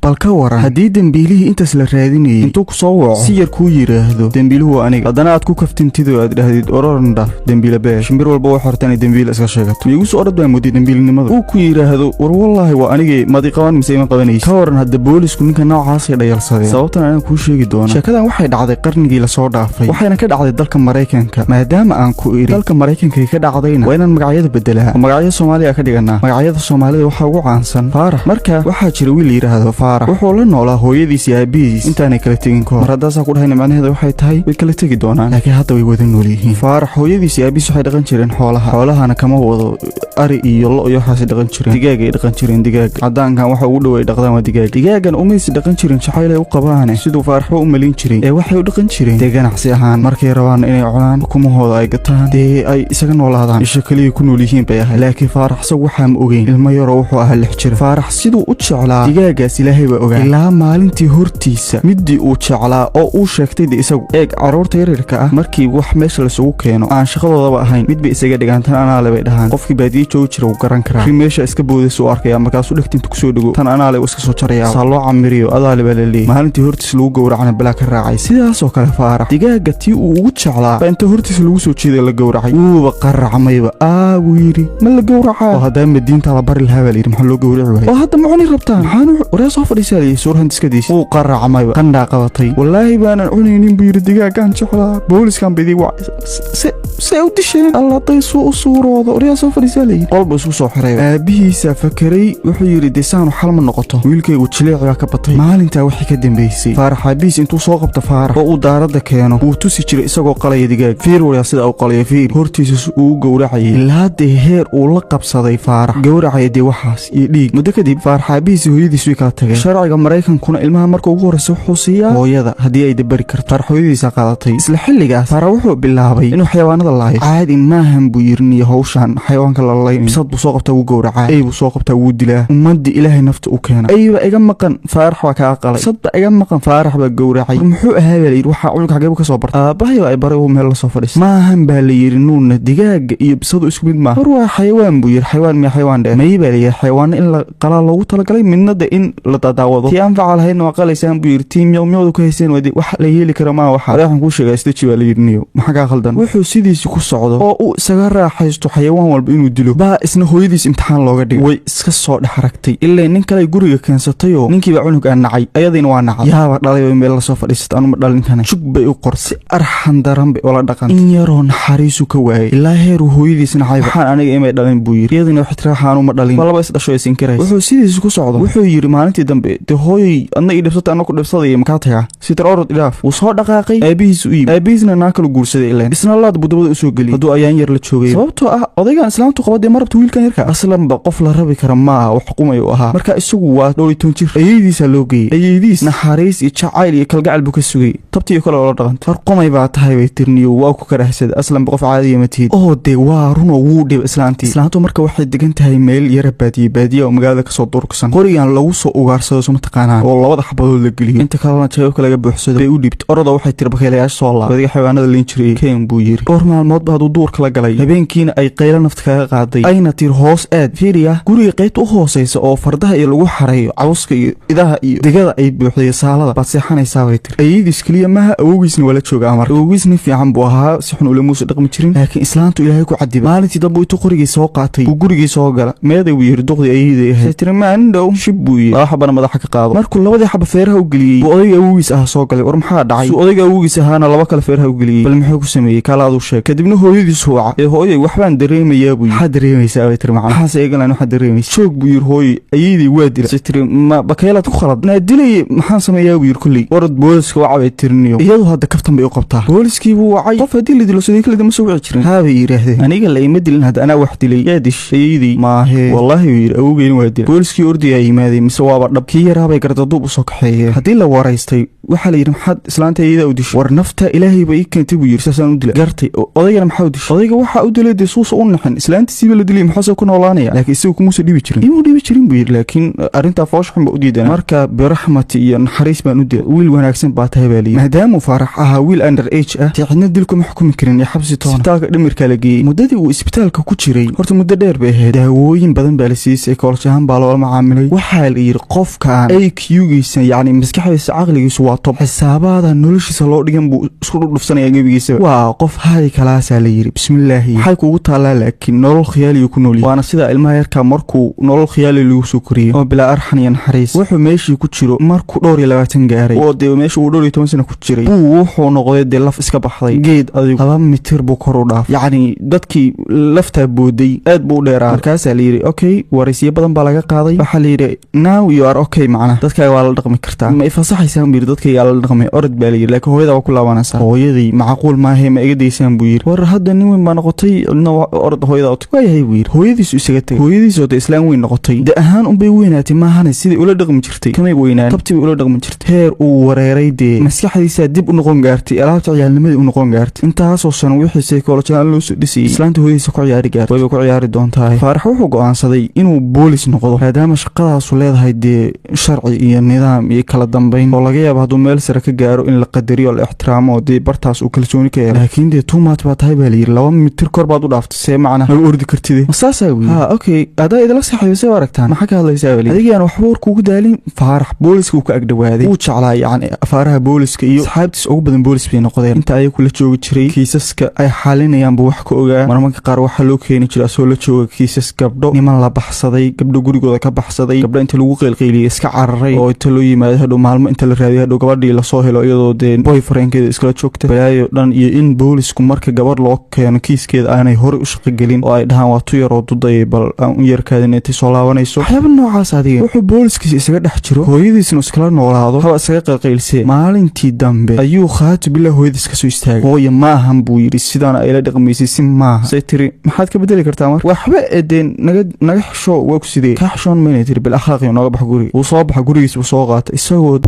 bal ka waran haddii dembiilihii intaas la raadinayay intuu ku soo waco si yar kuu yiraahdo dembiiluhu waa aniga haddana aad ku kaftintidoo aad dhahdid ororandhaf dembiila bee shimbir walba wax horta inay dembiil iska sheegato miigu soo orad baa mudday dembiilnimada uu ku yiraahdo war wallaahi waa anigii madi qaban mise ima qabanaysa ka waran hadda boolisku ninka noocaasay dhayalsadeen sababtan anaan kuu sheegi doona sheekadan waxay dhacday qarnigii lasoo dhaafay waxayna ka dhacday dalka Mareykanka maadaama aan ku iri dalka Mareykanka ka dhacdayna waa inaan magacyada bedelaa magacyada Soomaaliya ka dhiganaa magacyada Soomaalida waxa ugu caansan Faarax marka waxaa jira wiil yiraahdo Faarax wuxuu la noolaa hooyadiis iyo aabihiis intaanay kala tegin koox maradaas ku dhahayna macnaheedu waxay tahay way kala tegi doonaan laakiin hadda way wada nool yihiin Faarax hooyadiis iyo aabihiis waxay dhaqan jireen xoolahana kama wado ari iyo lo iyo waxaas dhaqan jireen digaag ay dhaqan jireen digaag cadaankan waxa ugu dhaw ay dhaqdaan waa digaagan umaysi dhaqan jireen jacayl ay u qabaan sidoo Faarax u malin jiray ee waxay u dhaqan jireen ganacsi ahaan markay rabaan inay cunaan kumahooda ay gataan ay isaga noolaadaan isha kaliya ku nool yihiin bay ahay laakiin Faarax saw waxa ma ogeyn ilmo yar wuxuu ahaa 6 jir Faarax sidoo u jeclaa digaagaas Ilaahay baa ogaa ilaa maalintii hortiisa midii uu jeclaa oo uu sheegtay isagu eeg caruurta yaryarka ah markii wax meesha la soo keeno aan shaqadoodaba ahayn mid bay isaga dhigantan anaa leebay dhahan qofkii baadiye joogi jira uu garan karaa meesha iska boodayso oo arkaya markaas uu dhigtinta ku soo dhago tan anaa leey iska soo jaraya saaloo camiriyo adaa leebay leey maalintii hortiisa lagu gowracana bala ka raacay sidaas oo kale Faarax digaaga tii uu ugu jeclaa inta hortiisa lagu soo jeeday la gowracay uu qaracmayba wiiri ma la gowracaa oo hadda madiinta la bari lahaa yiri maxaa loo gowraci waayay oo hadda macni rabtaan maxaan waree soo fadhiisay suurhan iskadiis uu qaracmayba qandha qabatay wallaahi baanan cunaynin buu yiri digaagan jeclaa booliskan bidii waa se u disheen alla tayso u suuroodo waree soo fadhiisay qolba isku soo xiray aabihiisa fakaray wuxuu yiri deesaan xal ma noqoto wiilkaygu jileecba ka batay maalinta wixii ka dambeysay Faarax aabihiis intuu soo qabto Faarax oo uu daarada keeno uu tusi jiray isagoo qalay digaag fiir wariya sida uu qalay fiir hortiisa uu gowracay ilaa heer uu la qabsaday Faarax gowracay waxaas iyo dhiig muddo kadib Faarax aabihiis hooyadiis way kala tageen sharciga Mareykankuna ilmaha markuu ugu horeyso xusiya hooyada hadii ay dabari karto Faarax hooyadiis qaadatay isla xilligaas Faarax wuxuu bilaabay inuu xayawaanada laayo caadi maahan buu yirniyo hawshan xayawaanka la laayo bisad buu soo qabtaa uu gowracay ay buu soo qabtaa uu dilaa ummadii Ilaahay nafta u keenay ayba iga maqan Faarax waa ka qalay sadba iga maqan Faarax baa gowracay muxuu ahaa yiri waxa cunug xagee ka soo bartay aabahay ay baray uu meel la soo fadhiis maahan baa la yiri nuuna digaaga iyo bisadu isku mid ma waa xayawaan buu yiri xayawaan dheer may baa la xayawaan in la qala loogu talagalay midnada in la dadaawado tii aan facaalahayn waa qalaysan buu yiri tiim yawmiyadu ka hayseen wadi wax la yeeli karo ma waxa waxaan ku sheegay istaji baa la yirniyo maxaa ka khaldan wuxuu sidiisa ku socdo oo uu isaga raaxaysto xayawaan walba inuu dilo baa isna hooyadiis imtixaan looga dhigay way iska soo dhaxragtay ilaa nin kale guriga keensatay oo ninkii baa cunug aan nacay ayadina waa nacay yaaba dhalay meel la soo fadhiistay anu ma dhalin kana shug bay u qorsi arxan daran bay wala dhaqan in yaroo naxariisu ka waayay ilaa heer hooyadiis nacay waxaan aniga imay dhalin buu yiri iyadina wax tiraaxaan uma dhalin walba is dhasho isin karay wuxuu sidiisa ku socdo wuxuu yiri maalintii dambe hooyay adna ii dhibsatay anna ku dhibsaday ma taga si tarorod ilaaf uu soo dhaqaaqay aabihiis u yimid aabihiisna naakal guursaday ilaa isna laad budabada u soo galiyay haduu ayaan yar la joogay sababtoo ah odaygan islaamtu qabadee marabta wiilkan yarka aslan ba qof la rabi kara ma wax xukumay u ahaa marka isagu waa 12 jir ayadiisa loo geeyay ayadiis naxariis iyo jacayl iyo kalgacal buu ka sugay tabtii kale oo la dhaqantay farqomay baa tahay way tirniyo waa ku karahsad aslan ba qof caadi ma tiid oo de waa runo wuu dhib islaantu marka waxay degan tahay meel yar baadiye oo magaalada ka soo durksan qorigan lagu soo ugaarsado soo taqaanaan oo labada xabadood la galiyo inta kalena jawaab kale laga buuxsado bay u dhibto orada waxay tirbakeelayaasha soo laabay xayawaanada liin jiray keen buu yiri dhowr maalmood baad u duur kala galay habeenkiina ay qaylo nafta kaga qaaday ayna tir hoos aad fiiriya guriga qaybta u hooseysa oo fardaha iyo lagu xareeyo cawska iyo idaha iyo digada ay buuxday saalada baad seexanaysaa way tir ayadiis kaliya maaha awoogiisna wala jooga amar awoogiisna fiican buu ahaa si xun ula muusa dhaqmi jirin laakiin islaantu Ilaahay ku cadibay maalintii dambe uu qorigii soo qaatay uu gurigii soo gala meeday uu yiri duqdi ayidii ahayd tirmaan dhow shibbuuyi waxa bana madaxa ka qaado markuu labadii xaba feeraha u galiyay buu odayga awoogiis ah soo galay war maxaa dhacay suu odayga awoogiis ahaana laba kale feeraha u galiyay bal muxuu ku sameeyay kala adu sheeg kadibna hooyadiis huuca hooyay waxbaan dareemayaa buu waxa dareemaysaa way tir macna waxa eegalan waxa dareemaysaa joog buu yiri hooyay ayidii waa dilay tir ma bakeelad ku khalad na dilay maxaan sameeyaa buu yiri kulli warad booliska waa cabay tirniyo iyadu hadda kaftan bay u qabtaa booliskii buu wacay qof hadii la dilo sidii kale ma soo wici jirin haaba yiraahdeen aniga la ima dilin hadda ana wax dilay yaadish ayidii maahe wallahi yiri awgeyn waa dilay booliskii ordiyay yimaadeen mise waaba dhabkii yaraabay gardaduub u soo kaxeeyeen hadii la waraystay waxa la yiri maxad islaanta ayida u dishay war nafta Ilaahay bay keentay buu yiri saasaan u dilay gartay odayga maxaa u dishay odayga waxa u dilay suusa u naxan islaantiisa la dilay maxaa ku noolaanaya laakiin isagu kuma soo dhibi jirin inuu dhibi jirin buu yiri laakiin arinta foosh xun ba u diidan marka biraxmati iyo naxariis baan u dilay wiil wanaagsan baa tahay baa leeyahay maadaama Faarax ahaa wiil under age ah cidna dilku ma xukumi karin xabsi toona isbitaalka dhimirka la geeyay muddadii uu isbitaalka ku jiray horta muddo dheer bay ahayd daawooyin badan baa la siiyay psychology ahaan baa loo macaamilay waxa la yiri qof qofkaan IQ-giisa yacni maskaxdiisa caqligiisu waa top xisaabaada noloshiisa loo dhigan buu isku dhufsanaya gebigiisa waa qof hay kalaasaa la yiri bismillaahi waxay kugu taalaa laakiin nolol khiyaali ku nool waana sida ilmaha yarka markuu nolol khiyaali lagu soo koriyo oo bilaa arxan iyo naxariis wuxuu meeshii ku jiro markuu 22 gaaray oo dee meeshii uu 12 sano ku jiray wuxuu noqday dee laf iska baxday geed adigu 2 mitir buu kor u dhaaf yacni dadkii lafta booday aad buu dheeraa markaas la yiri okay waraysiyo badan baa laga qaaday waxa la yiri now you are okay macna dadka waa la dhaqmi kartaa ma ifasaxaysan bir dadka yaa la dhaqmay orad baa la yiri laakiin hooyada waa ku laabanaysaa hooyadii macquul ma ahay ma iga deysaan buu yiri war hadda nin weyn baa noqotay orad hooyada waa yahay buu yiri hooyadiisu isaga tagay hooyadiisu oo islaam weyn noqotay da ahaan un bay weynaatay ma ahan sidii ula dhaqmi jirtay kamay weynaan tabtii ula dhaqmi jirtay heer uu wareeray dee maskaxdiisa dib u noqon gaartay alaabta ciyaalnimadii u noqon gaartay intaasoo sano wixii psychological loo soo dhisay islaanta hooyadiisa ku ciyaari gaartay way ku ciyaari doontaa faarax wuxuu go'aansaday inuu boolis noqdo maadaama shaqadaas leedahay dee sharci iyo nidaam iyo kala dambeyn oo laga yaabo hadduu meel sare ka gaaro in la qadariyo la ixtiraamo dee bartaas uu kalsooni ka yeelo laakiin dee tuumaad baa tahay baa la yiri 2 mitir kor baad u dhaaftay see macna ma ordi kartid masaasaa wiil ha okay adaa idala saxayso aragtaan maxaa ka hadlaysaa wali adigaan waxba war kuugu daalin faarax booliska uu ka agdhawaaday uu jeclaa yacni afaaraha booliska iyo asxaabtiis ugu badan boolis bay noqdeen inta ay kula joogi jiray kiisaska ay xalinayaan buu wax ka ogaa marmarka qaar waxa loo keeni jiray asoo la jooga kiisas gabdho niman la baxsaday gabdho gurigooda ka baxsaday gabdho inta lagu qeylqeyliyay iska cararay oo inta loo yimaado hadhow maalmo inta la raadiyo hadhow gabadhii la soo helo iyadoo dee boyfriendkeeda iskala joogta balaayo dhan iyo in boolisku marka gabadh loo keeno kiiskeeda aanay horey u shaqo gelin oo ay dhahaan waa tu yaroo dudayay bal aan u yarkaadin intay soo laabanayso waxyaaba noocaas adiga wuxuu booliskiisa isaga dhex jiro hooyadiisna iskala noolaado haba isaga qeylqeylsee maalintii dambe ayuu khaati bilaa hooyadiis ka soo istaagay hooya ma ahan buu yidhi sidaana ayla dhaqmaysay si maaha say tiri maxaad ka bedeli kartaa marka waxba edeen naga xisho waa ku sidee ka xishoon mayna tiri bil akhlaaqi nooga bax guriga wuu soo baxa gurigiisa buu soo qaatay isagoo